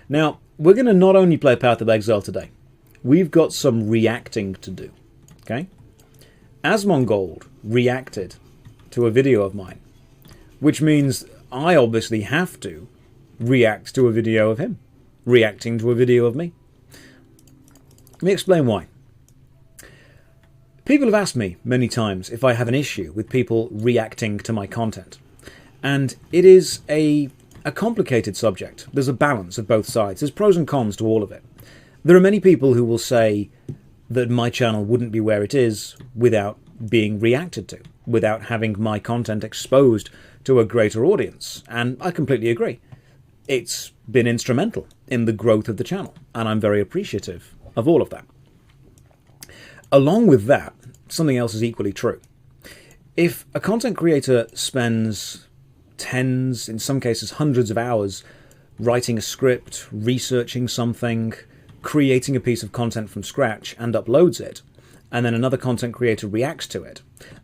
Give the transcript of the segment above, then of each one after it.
Now, we're going to not only play Path of Exile today, we've got some reacting to do, okay? Asmongold reacted to a video of mine, which means I obviously have to react to a video of him, reacting to a video of me. Let me explain why. People have asked me many times if I have an issue with people reacting to my content. And it is a complicated subject. There's a balance of both sides. There's pros and cons to all of it. There are many people who will say that my channel wouldn't be where it is without being reacted to, without having my content exposed to a greater audience. And I completely agree. It's been instrumental in the growth of the channel, and I'm very appreciative of all of that. Along with that, something else is equally true. If a content creator spends tens, in some cases hundreds of hours writing a script, researching something, creating a piece of content from scratch and uploads it, and then another content creator reacts to it,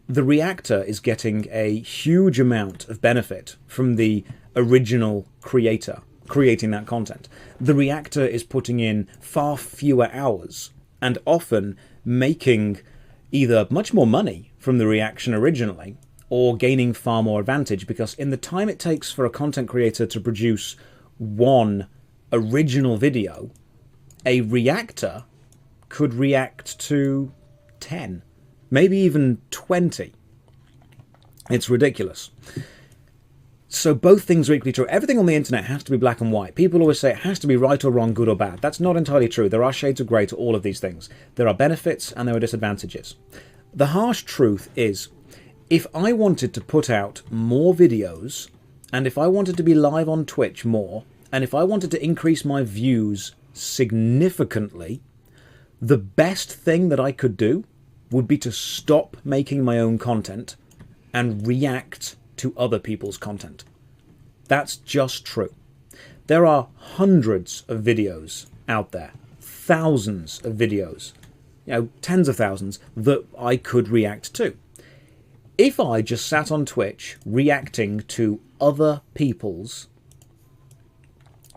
the reactor is getting a huge amount of benefit from the original creator creating that content. The reactor is putting in far fewer hours and often making either much more money from the reaction originally or gaining far more advantage, because in the time it takes for a content creator to produce one original video, a reactor could react to 10, maybe even 20. It's ridiculous. So both things are equally true. Everything on the internet has to be black and white. People always say it has to be right or wrong, good or bad. That's not entirely true. There are shades of grey to all of these things. There are benefits and there are disadvantages. The harsh truth is, if I wanted to put out more videos, and if I wanted to be live on Twitch more, and if I wanted to increase my views significantly, the best thing that I could do would be to stop making my own content and react to other people's content. That's just true. There are hundreds of videos out there, thousands of videos, tens of thousands that I could react to. If I just sat on Twitch reacting to other people's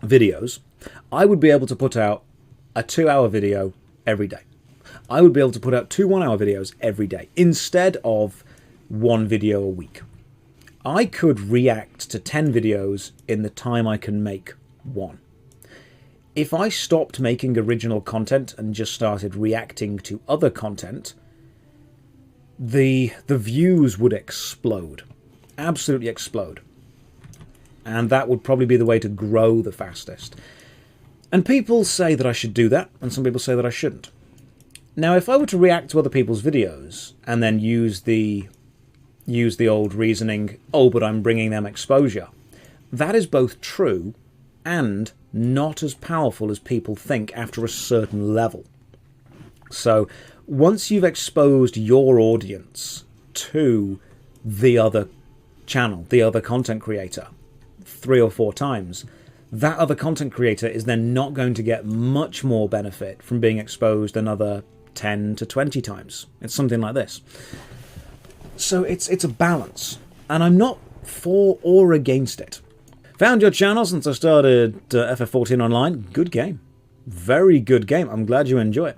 videos, I would be able to put out a 2-hour video every day. I would be able to put out 2 1-hour videos every day instead of 1 video a week. I could react to 10 videos in the time I can make 1. If I stopped making original content and just started reacting to other content, the views would explode. Absolutely explode. And that would probably be the way to grow the fastest. And people say that I should do that, and some people say that I shouldn't. Now, if I were to react to other people's videos and then use the old reasoning, oh, but I'm bringing them exposure, that is both true and not as powerful as people think after a certain level. So once you've exposed your audience to the other channel, the other content creator, 3 or 4 times, that other content creator is then not going to get much more benefit from being exposed another 10 to 20 times. It's something like this. So it's a balance, and I'm not for or against it. Found your channel since I started FF14 Online. Good game. Very good game. I'm glad you enjoy it.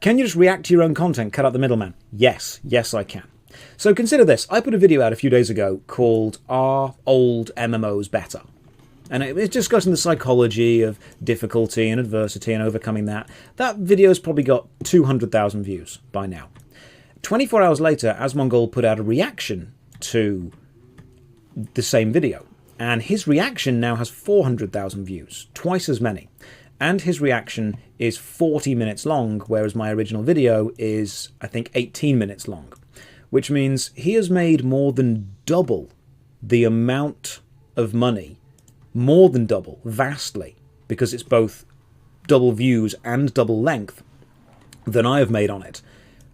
Can you just react to your own content, cut out the middleman? Yes. Yes, I can. So consider this. I put a video out a few days ago called Are Old MMOs Better? And it's discussing the psychology of difficulty and adversity and overcoming that. That video's probably got 200,000 views by now. 24 hours later, Asmongold put out a reaction to the same video. And his reaction now has 400,000 views, twice as many. And his reaction is 40 minutes long, whereas my original video is, I think, 18 minutes long. Which means he has made more than double the amount of money, more than double, vastly, because it's both double views and double length, than I have made on it.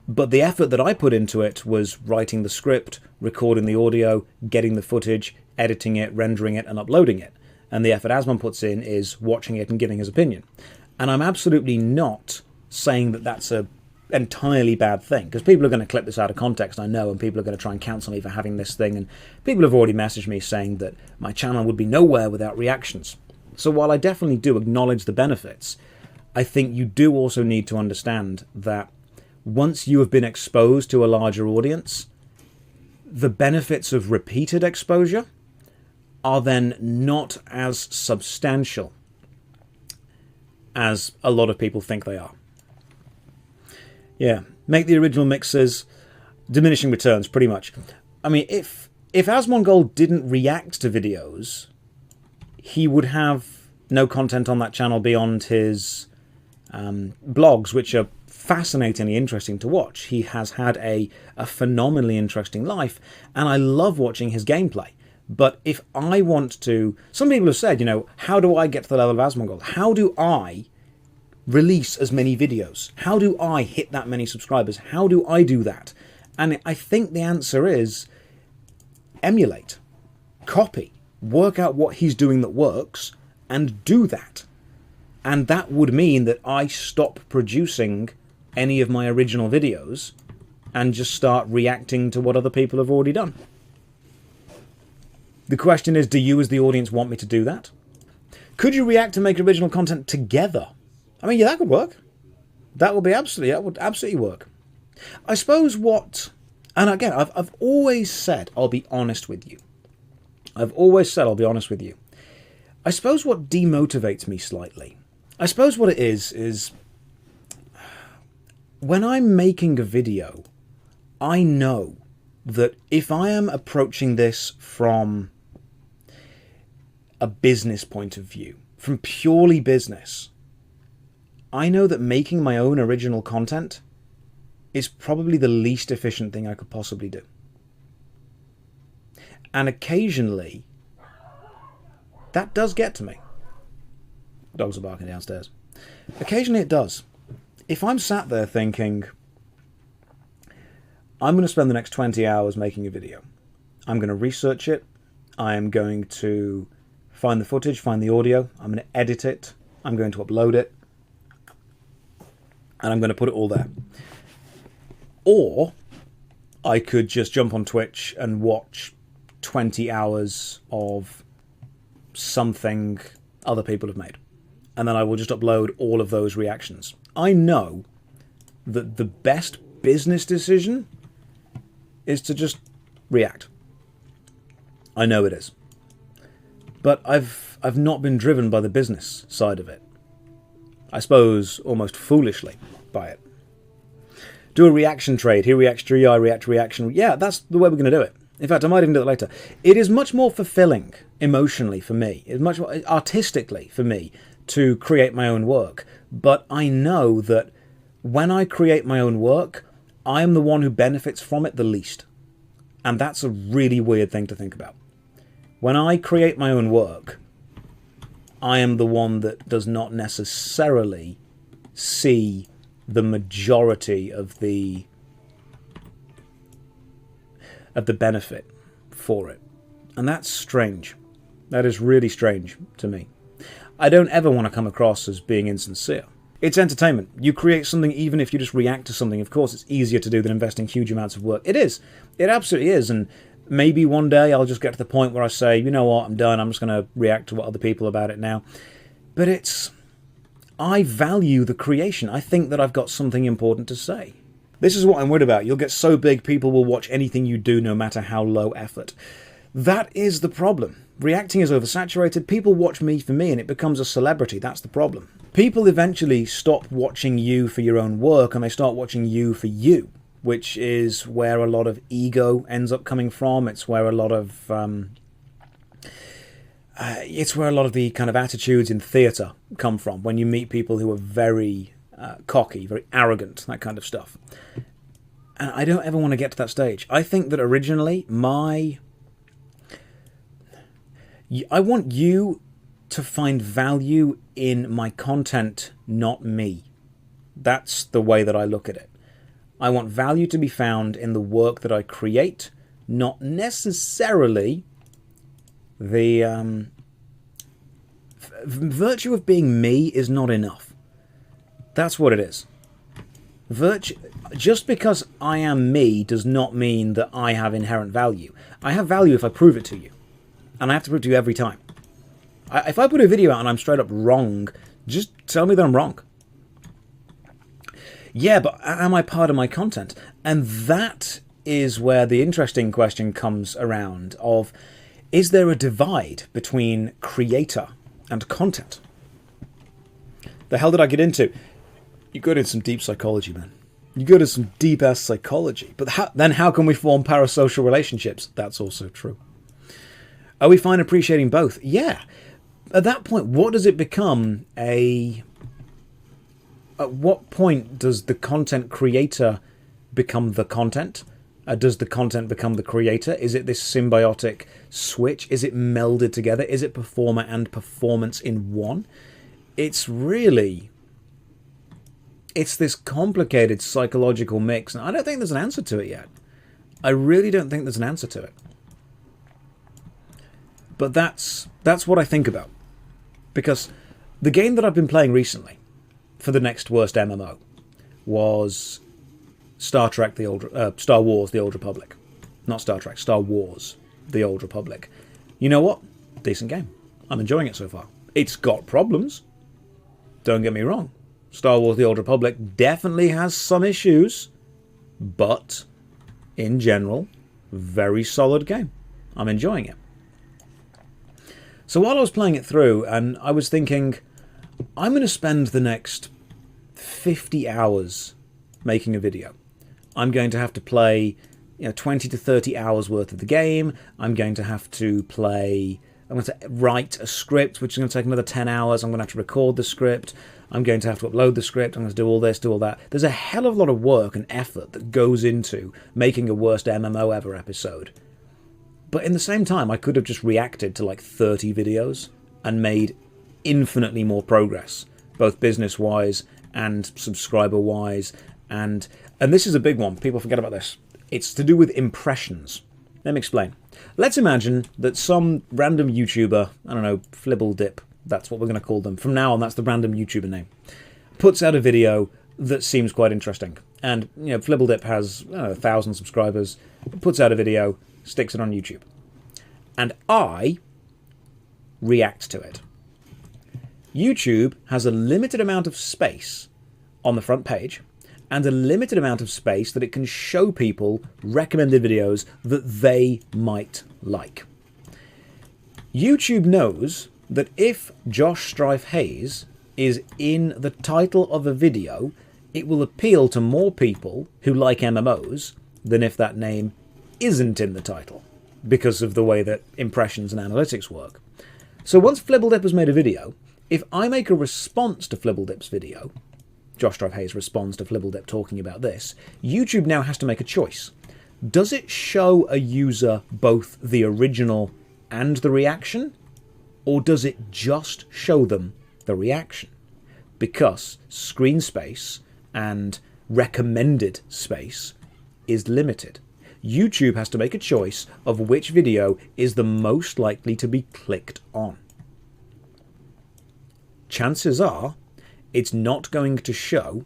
But the effort that I put into it was writing the script, recording the audio, getting the footage, editing it, rendering it, and uploading it. And the effort Asmon puts in is watching it and giving his opinion. And I'm absolutely not saying that that's a entirely bad thing, because people are going to clip this out of context, I know, and people are going to try and cancel me for having this thing, and people have already messaged me saying that my channel would be nowhere without reactions. So while I definitely do acknowledge the benefits, I think you do also need to understand that once you have been exposed to a larger audience, the benefits of repeated exposure are then not as substantial as a lot of people think they are. Yeah, make the original mixes, diminishing returns, pretty much. I mean, if Asmongold didn't react to videos, he would have no content on that channel beyond his blogs, which are fascinatingly interesting to watch. He has had a phenomenally interesting life, and I love watching his gameplay. But if I want to... Some people have said, you know, how do I get to the level of Asmongold? How do I release as many videos? How do I hit that many subscribers? How do I do that? And I think the answer is emulate, copy, work out what he's doing that works, and do that. And that would mean that I stop producing any of my original videos and just start reacting to what other people have already done. The question is, do you as the audience want me to do that? Could you react and make original content together? I mean, yeah, that could work. That would absolutely work. I suppose what... And again, I've always said I'll be honest with you. I suppose what demotivates me slightly, I suppose what it is when I'm making a video, I know that if I am approaching this from a business point of view, from purely business, I know that making my own original content is probably the least efficient thing I could possibly do. And occasionally, that does get to me. Dogs are barking downstairs. Occasionally it does. If I'm sat there thinking, I'm going to spend the next 20 hours making a video. I'm going to research it. I am going to find the footage, find the audio. I'm going to edit it. I'm going to upload it. And I'm going to put it all there. Or I could just jump on Twitch and watch 20 hours of something other people have made. And then I will just upload all of those reactions. I know that the best business decision is to just react. I know it is. But I've not been driven by the business side of it. I suppose almost foolishly by it. Do a reaction trade. He reacts to you, I react to reaction. Yeah, that's the way we're going to do it. In fact, I might even do it later. It is much more fulfilling emotionally for me. It's much more artistically for me to create my own work. But I know that when I create my own work, I am the one who benefits from it the least. And that's a really weird thing to think about. When I create my own work, I am the one that does not necessarily see the majority of the benefit for it. And that's strange. That is really strange to me. I don't ever want to come across as being insincere. It's entertainment. You create something even if you just react to something. Of course, it's easier to do than investing huge amounts of work. It is. It absolutely is. And maybe one day I'll just get to the point where I say, you know what, I'm done. I'm just going to react to what other people about it now. But I value the creation. I think that I've got something important to say. This is what I'm worried about. You'll get so big, people will watch anything you do, no matter how low effort. That is the problem. Reacting is oversaturated. People watch me for me, and it becomes a celebrity. That's the problem. People eventually stop watching you for your own work, and they start watching you for you, which is where a lot of ego ends up coming from. It's where a lot of the kind of attitudes in theatre come from, when you meet people who are very cocky, very arrogant, that kind of stuff. And I don't ever want to get to that stage. I think that originally I want you to find value in my content, not me. That's the way that I look at it. I want value to be found in the work that I create, not necessarily the virtue of being me is not enough. That's what it is. Just because I am me does not mean that I have inherent value. I have value if I prove it to you. And I have to prove it to you every time. If I put a video out and I'm straight up wrong, just tell me that I'm wrong. Yeah, but am I part of my content? And that is where the interesting question comes around of, is there a divide between creator and content? The hell did I get into? You got into some deep psychology, man. You go to some deep-ass psychology. But then how can we form parasocial relationships? That's also true. Are we fine appreciating both? Yeah. At that point, what does it become a... At what point does the content creator become the content? Does the content become the creator? Is it this symbiotic switch? Is it melded together? Is it performer and performance in one? It's really... It's this complicated psychological mix, and I don't think there's an answer to it yet. I really don't think there's an answer to it. But that's what I think about. Because the game that I've been playing recently, for the next worst MMO, was Star Wars: The Old Republic. Not Star Trek, Star Wars: The Old Republic. You know what? Decent game. I'm enjoying it so far. It's got problems. Don't get me wrong. Star Wars: The Old Republic definitely has some issues, but in general, very solid game. I'm enjoying it. So while I was playing it through, and I was thinking, I'm going to spend the next 50 hours making a video. I'm going to have to play 20 to 30 hours worth of the game. I'm going to have to write a script, which is going to take another 10 hours. I'm going to have to record the script. I'm going to have to upload the script. I'm going to do all this, do all that. There's a hell of a lot of work and effort that goes into making a worst MMO ever episode. But in the same time, I could have just reacted to like 30 videos and made infinitely more progress, both business-wise and subscriber-wise. And this is a big one. People forget about this. It's to do with impressions. Let me explain. Let's imagine that some random YouTuber, I don't know, Flibbledip, that's what we're going to call them. From now on, that's the random YouTuber name, puts out a video that seems quite interesting. And, Flibbledip has 1,000 subscribers, puts out a video, sticks it on YouTube. And I react to it. YouTube has a limited amount of space on the front page and a limited amount of space that it can show people recommended videos that they might like. YouTube knows that if JoshStrifeHayes is in the title of a video, it will appeal to more people who like MMOs than if that name isn't in the title, because of the way that impressions and analytics work. So once Flibbledip has made a video, if I make a response to Flibbledip's video, JoshStrifeHayes responds to Flibbledip talking about this, YouTube now has to make a choice. Does it show a user both the original and the reaction, or does it just show them the reaction? Because screen space and recommended space is limited. YouTube has to make a choice of which video is the most likely to be clicked on. Chances are it's not going to show.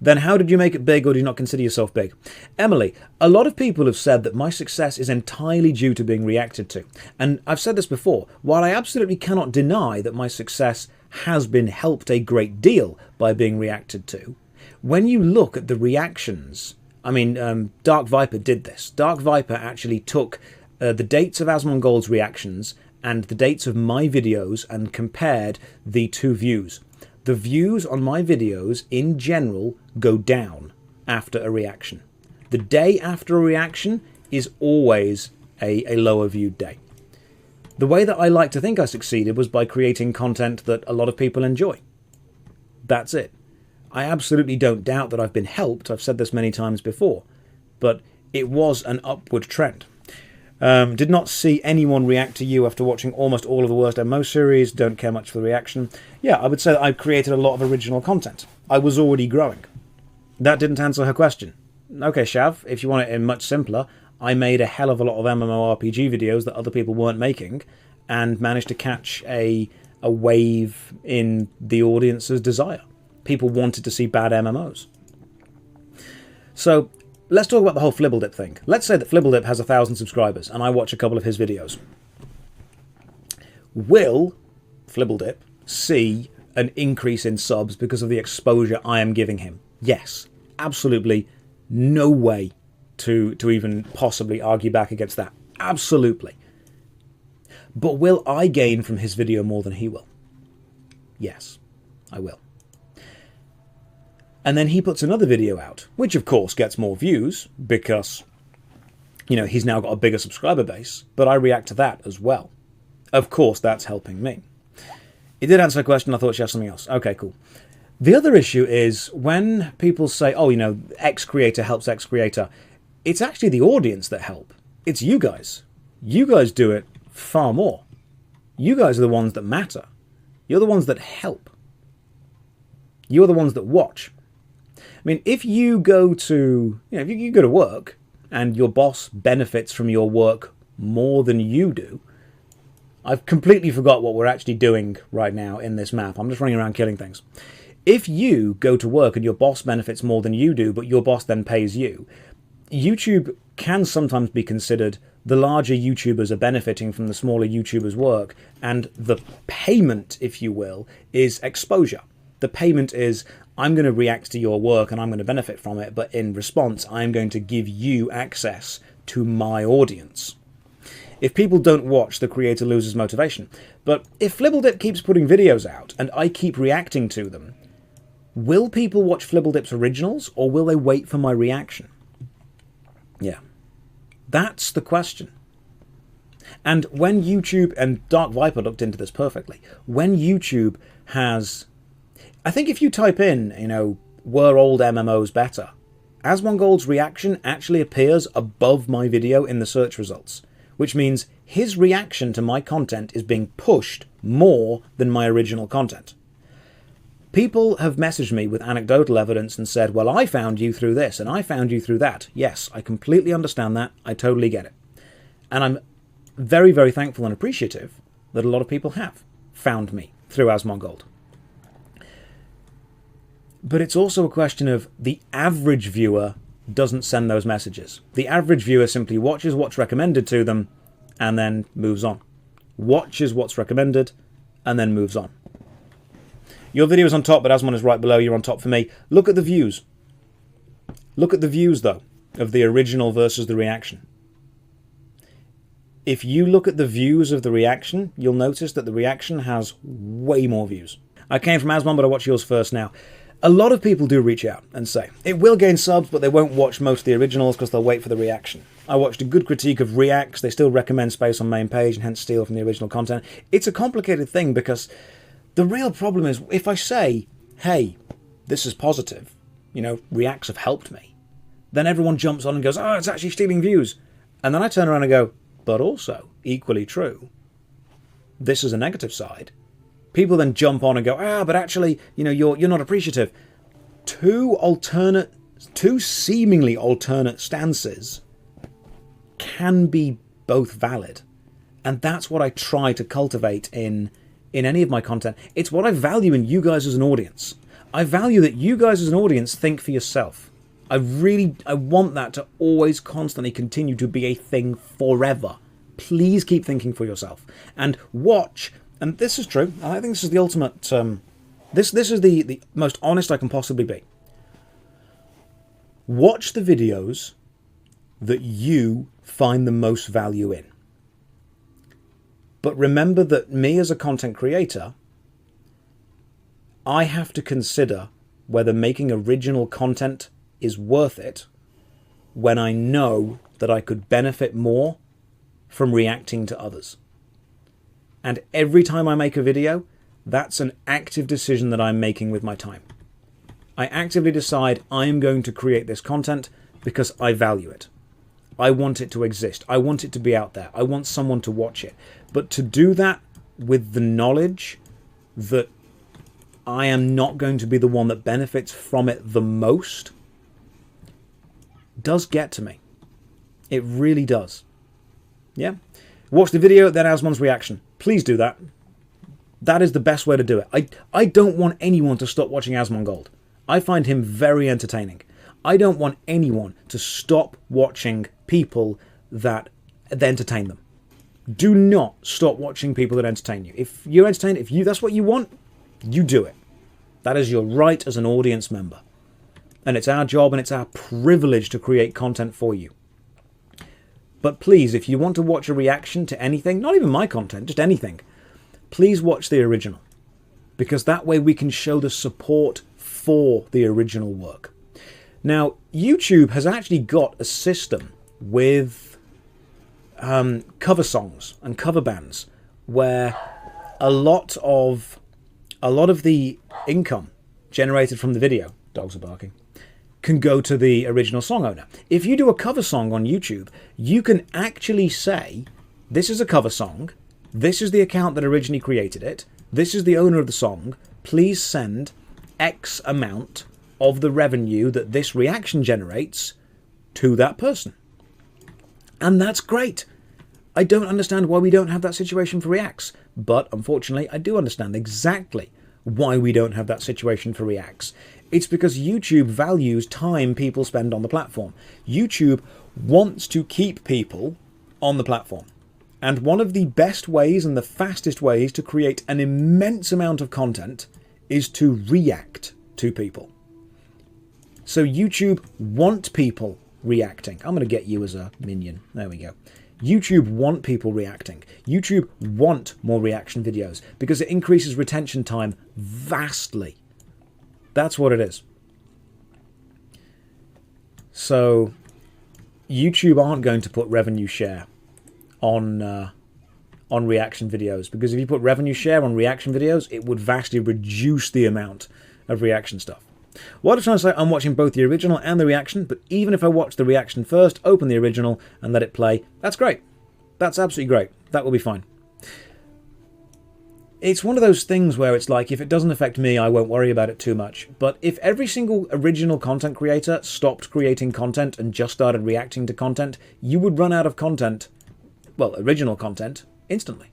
Then how did you make it big, or do you not consider yourself big? Emily, a lot of people have said that my success is entirely due to being reacted to. And I've said this before, while I absolutely cannot deny that my success has been helped a great deal by being reacted to, when you look at the reactions, Dark Viper did this. Dark Viper actually took the dates of Asmongold's reactions and the dates of my videos and compared the two views. The views on my videos, in general, go down after a reaction. The day after a reaction is always a lower viewed day. The way that I like to think I succeeded was by creating content that a lot of people enjoy. That's it. I absolutely don't doubt that I've been helped. I've said this many times before. But it was an upward trend. Did not see anyone react to you after watching almost all of the worst MMO series. Don't care much for the reaction. Yeah, I would say that I've created a lot of original content. I was already growing. That didn't answer her question. Okay, Shav, if you want it in much simpler, I made a hell of a lot of MMORPG videos that other people weren't making and managed to catch a wave in the audience's desire. People wanted to see bad MMOs. So let's talk about the whole Flibbledip thing. Let's say that Flibbledip has 1,000 subscribers and I watch a couple of his videos. Will Flibbledip see an increase in subs because of the exposure I am giving him? Yes, absolutely no way to even possibly argue back against that. Absolutely. But will I gain from his video more than he will? Yes, I will. And then he puts another video out, which of course gets more views because, you know, he's now got a bigger subscriber base, but I react to that as well. Of course, that's helping me. He did answer a question. I thought she had something else. Okay, cool. The other issue is when people say, oh, you know, X creator helps X creator, it's actually the audience that help. It's you guys. You guys do it far more. You guys are the ones that matter. You're the ones that help. You're the ones that watch. I mean, if you go to, you know, if you go to work and your boss benefits from your work more than you do, I've completely forgot what we're actually doing right now in this map. I'm just running around killing things. If you go to work and your boss benefits more than you do, but your boss then pays you, YouTube can sometimes be considered the larger YouTubers are benefiting from the smaller YouTubers' work, and the payment, if you will, is exposure. The payment is, I'm going to react to your work and I'm going to benefit from it, but in response, I'm going to give you access to my audience. If people don't watch, the creator loses motivation. But if Flibbledip keeps putting videos out and I keep reacting to them, will people watch Flibbledip's originals or will they wait for my reaction? Yeah. That's the question. And when YouTube, and Dark Viper looked into this perfectly, when YouTube has, I think if you type in, you know, were old MMOs better, Asmongold's reaction actually appears above my video in the search results, which means his reaction to my content is being pushed more than my original content. People have messaged me with anecdotal evidence and said, well, I found you through this and I found you through that. Yes, I completely understand that. I totally get it. And I'm very, very thankful and appreciative that a lot of people have found me through Asmongold. But it's also a question of the average viewer doesn't send those messages. The average viewer simply watches what's recommended to them and then moves on. Watches what's recommended and then moves on. Your video is on top, but Asmon is right below. You're on top for me. Look at the views. Look at the views, though, of the original versus the reaction. If you look at the views of the reaction, you'll notice that the reaction has way more views. I came from Asmon, but I watch yours first now. A lot of people do reach out and say, it will gain subs, but they won't watch most of the originals because they'll wait for the reaction. I watched a good critique of Reacts. They still recommend space on main page and hence steal from the original content. It's a complicated thing because the real problem is if I say, hey, this is positive, you know, Reacts have helped me, then everyone jumps on and goes, oh, it's actually stealing views. And then I turn around and go, but also, equally true, this is a negative side. People then jump on and go, but actually, you know, you're not appreciative. Two seemingly alternate stances can be both valid. And that's what I try to cultivate in any of my content. It's what I value in you guys as an audience. I value that you guys as an audience think for yourself. I want that to always constantly continue to be a thing forever. Please keep thinking for yourself. And watch, and this is true, and I think this is the ultimate, this is the most honest I can possibly be. Watch the videos that you find the most value in. But remember that me as a content creator, I have to consider whether making original content is worth it when I know that I could benefit more from reacting to others. And every time I make a video, that's an active decision that I'm making with my time. I actively decide I am going to create this content because I value it. I want it to exist. I want it to be out there. I want someone to watch it. But to do that with the knowledge that I am not going to be the one that benefits from it the most does get to me. It really does. Yeah? Watch the video, then Asmon's reaction. Please do that. That is the best way to do it. I don't want anyone to stop watching Asmongold. I find him very entertaining. I don't want anyone to stop watching people that entertain them. Do not stop watching people that entertain you. If you're entertained, that's what you want, you do it. That is your right as an audience member. And it's our job and it's our privilege to create content for you. But please, if you want to watch a reaction to anything, not even my content, just anything, please watch the original. Because that way we can show the support for the original work. Now, YouTube has actually got a system with cover songs and cover bands where a lot of the income generated from the video, dogs are barking, can go to the original song owner. If you do a cover song on YouTube, you can actually say, this is a cover song, this is the account that originally created it, this is the owner of the song, please send X amount of the revenue that this reaction generates to that person. And that's great. I don't understand why we don't have that situation for Reacts, but unfortunately I do understand exactly why we don't have that situation for Reacts. It's because YouTube values time people spend on the platform. YouTube wants to keep people on the platform. And one of the best ways and the fastest ways to create an immense amount of content is to react to people. So YouTube want people reacting. I'm going to get you as a minion. There we go. YouTube want people reacting. YouTube want more reaction videos because it increases retention time vastly. That's what it is. So YouTube aren't going to put revenue share on reaction videos, because if you put revenue share on reaction videos, it would vastly reduce the amount of reaction stuff. What I'm trying to say, I'm watching both the original and the reaction, but even if I watch the reaction first, open the original and let it play, that's great. That's absolutely great. That will be fine. It's one of those things where it's like, if it doesn't affect me, I won't worry about it too much. But if every single original content creator stopped creating content and just started reacting to content, you would run out of content, well, original content, instantly.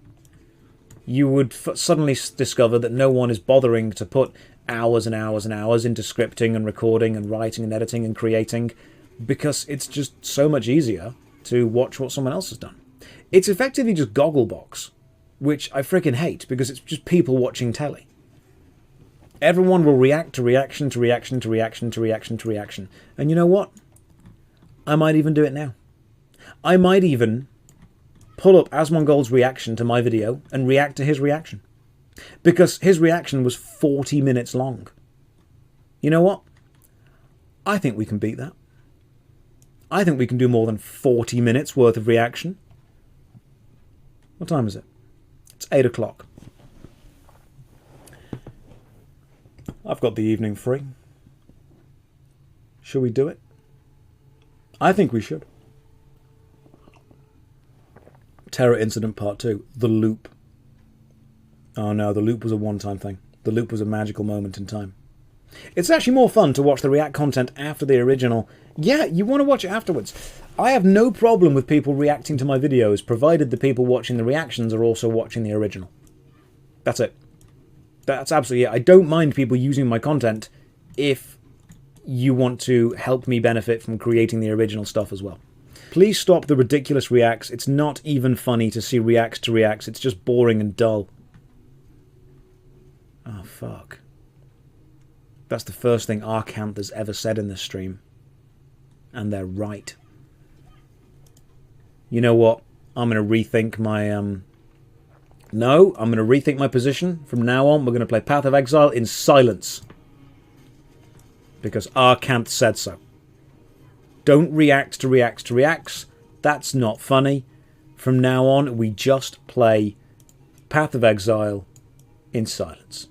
You would suddenly discover that no one is bothering to put hours and hours and hours into scripting and recording and writing and editing and creating, because it's just so much easier to watch what someone else has done. It's effectively just Gogglebox, which I freaking hate, because it's just people watching telly. Everyone will react to reaction to reaction to reaction to reaction to reaction. And you know what? I might even do it now. I might even pull up Asmongold's reaction to my video and react to his reaction. Because his reaction was 40 minutes long. You know what? I think we can beat that. I think we can do more than 40 minutes worth of reaction. What time is it? It's 8 o'clock. I've got the evening free. Shall we do it? I think we should. Terror Incident Part 2. The Loop. Oh no, the loop was a one-time thing. The loop was a magical moment in time. It's actually more fun to watch the React content after the original. Yeah, you want to watch it afterwards. I have no problem with people reacting to my videos, provided the people watching the reactions are also watching the original. That's it. That's absolutely it. I don't mind people using my content if you want to help me benefit from creating the original stuff as well. Please stop the ridiculous reacts. It's not even funny to see reacts to reacts. It's just boring and dull. Oh, fuck. That's the first thing Arcanth has ever said in this stream. And they're right. You know what? I'm going to rethink my... No, I'm going to rethink my position. From now on, we're going to play Path of Exile in silence. Because Arcanth said so. Don't react to reacts to reacts. That's not funny. From now on, we just play Path of Exile in silence.